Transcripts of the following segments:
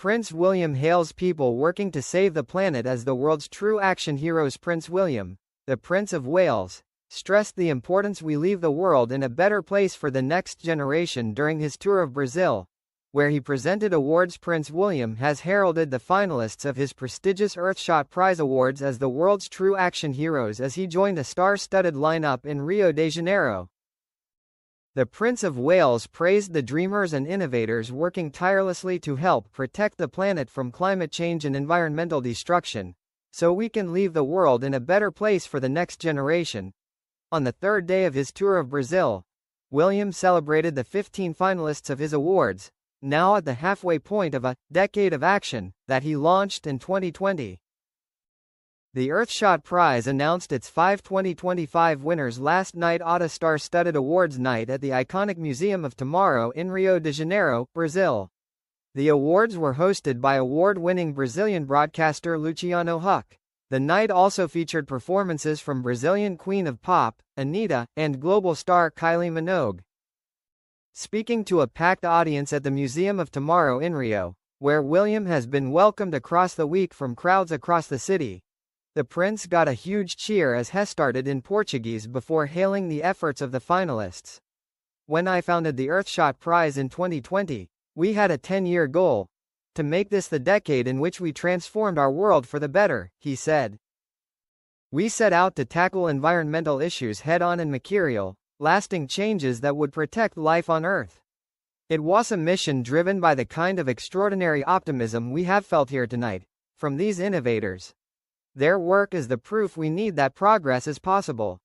Prince William hails people working to save the planet as the world's true action heroes. Prince William, the Prince of Wales, stressed the importance we leave the world in a better place for the next generation during his tour of Brazil, where he presented awards. Prince William has heralded the finalists of his prestigious Earthshot Prize Awards as the world's true action heroes as he joined a star-studded lineup in Rio de Janeiro. The Prince of Wales praised the dreamers and innovators working tirelessly to help protect the planet from climate change and environmental destruction, so we can leave the world in a better place for the next generation. On the third day of his tour of Brazil, William celebrated the 15 finalists of his awards, now at the halfway point of a decade of action that he launched in 2020. The Earthshot Prize announced its 5 2025 winners last night at a star-studded awards night at the iconic Museum of Tomorrow in Rio de Janeiro, Brazil. The awards were hosted by award-winning Brazilian broadcaster Luciano Huck. The night also featured performances from Brazilian Queen of Pop, Anitta, and global star Kylie Minogue. Speaking to a packed audience at the Museum of Tomorrow in Rio, where William has been welcomed across the week from crowds across the city, the prince got a huge cheer as he started in Portuguese before hailing the efforts of the finalists. "When I founded the Earthshot Prize in 2020, we had a 10-year goal, to make this the decade in which we transformed our world for the better," he said. "We set out to tackle environmental issues head-on and material, lasting changes that would protect life on Earth. It was a mission driven by the kind of extraordinary optimism we have felt here tonight, from these innovators. Their work is the proof we need that progress is possible.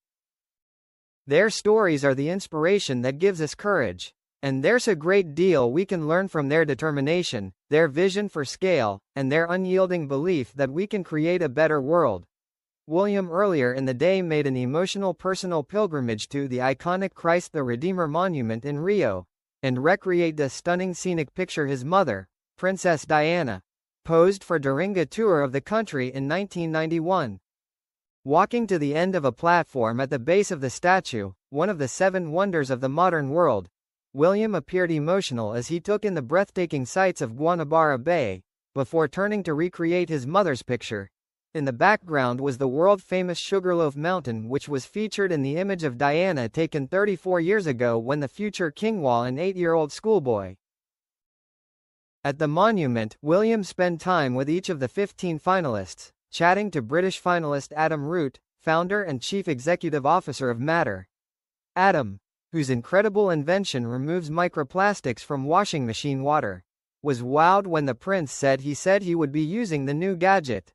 Their stories are the inspiration that gives us courage. And there's a great deal we can learn from their determination, their vision for scale, and their unyielding belief that we can create a better world." William earlier in the day made an emotional personal pilgrimage to the iconic Christ the Redeemer monument in Rio, and recreated a stunning scenic picture his mother, Princess Diana, posed for during a tour of the country in 1991. Walking to the end of a platform at the base of the statue, one of the 7 wonders of the modern world, William appeared emotional as he took in the breathtaking sights of Guanabara Bay, before turning to recreate his mother's picture. In the background was the world-famous Sugarloaf Mountain, which was featured in the image of Diana taken 34 years ago when the future king was an 8-year-old schoolboy. At the monument, William spent time with each of the 15 finalists, chatting to British finalist Adam Root, founder and chief executive officer of Matter. Adam, whose incredible invention removes microplastics from washing machine water, was wowed when the prince said he would be using the new gadget.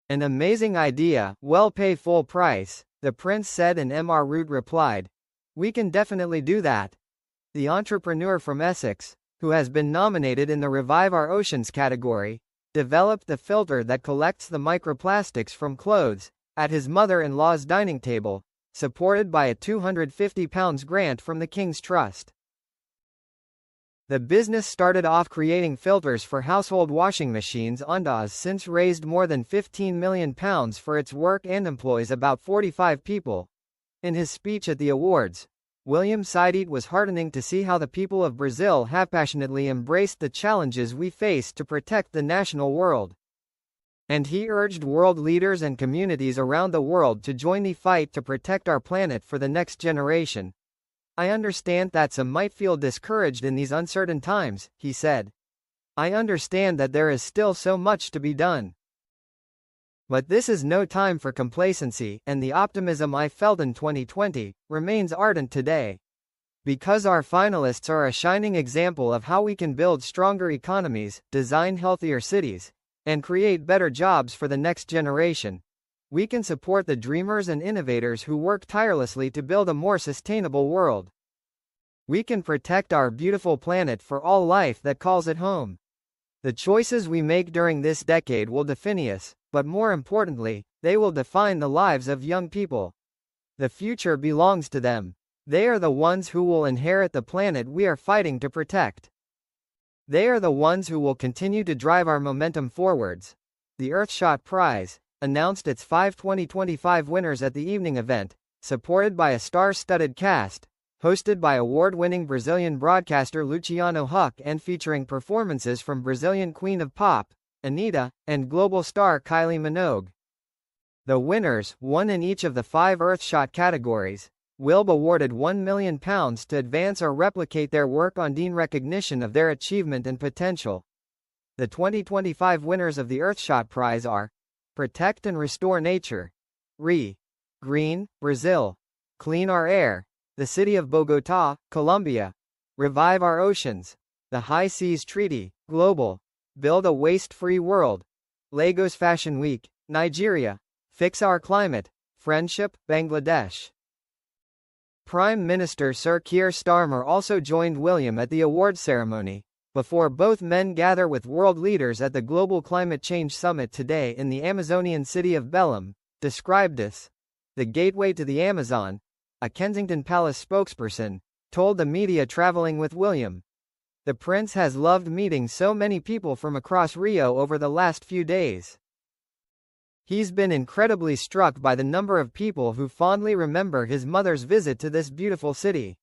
"An amazing idea, well pay full price," the prince said, and Mr. Root replied, "We can definitely do that." The entrepreneur from Essex, who has been nominated in the Revive Our Oceans category, developed the filter that collects the microplastics from clothes, at his mother-in-law's dining table, supported by a £250 grant from the King's Trust. The business started off creating filters for household washing machines and has since raised more than £15 million for its work and employs about 45 people. In his speech at the awards, William said it was heartening to see how the people of Brazil have passionately embraced the challenges we face to protect the national world. And he urged world leaders and communities around the world to join the fight to protect our planet for the next generation. "I understand that some might feel discouraged in these uncertain times," he said. "I understand that there is still so much to be done. But this is no time for complacency, and the optimism I felt in 2020 remains ardent today. Because our finalists are a shining example of how we can build stronger economies, design healthier cities, and create better jobs for the next generation. We can support the dreamers and innovators who work tirelessly to build a more sustainable world. We can protect our beautiful planet for all life that calls it home. The choices we make during this decade will define us, but more importantly, they will define the lives of young people. The future belongs to them. They are the ones who will inherit the planet we are fighting to protect. They are the ones who will continue to drive our momentum forwards." The Earthshot Prize announced its 5 2025 winners at the evening event, supported by a star-studded cast, hosted by award-winning Brazilian broadcaster Luciano Huck and featuring performances from Brazilian Queen of Pop, Anitta, and global star Kylie Minogue. The winners, one in each of the 5 Earthshot categories, will be awarded £1 million to advance or replicate their work on in recognition of their achievement and potential. The 2025 winners of the Earthshot Prize are Protect and Restore Nature, Green, Brazil, Clean Our Air, the City of Bogotá, Colombia, Revive Our Oceans, the High Seas Treaty, Global, Build a Waste-Free World, Lagos Fashion Week, Nigeria, Fix Our Climate, Friendship, Bangladesh. Prime Minister Sir Keir Starmer also joined William at the awards ceremony, before both men gather with world leaders at the Global Climate Change Summit today in the Amazonian city of Belém, described as the gateway to the Amazon. A Kensington Palace spokesperson told the media traveling with William. The prince has loved meeting so many people from across Rio over the last few days. He's been incredibly struck by the number of people who fondly remember his mother's visit to this beautiful city.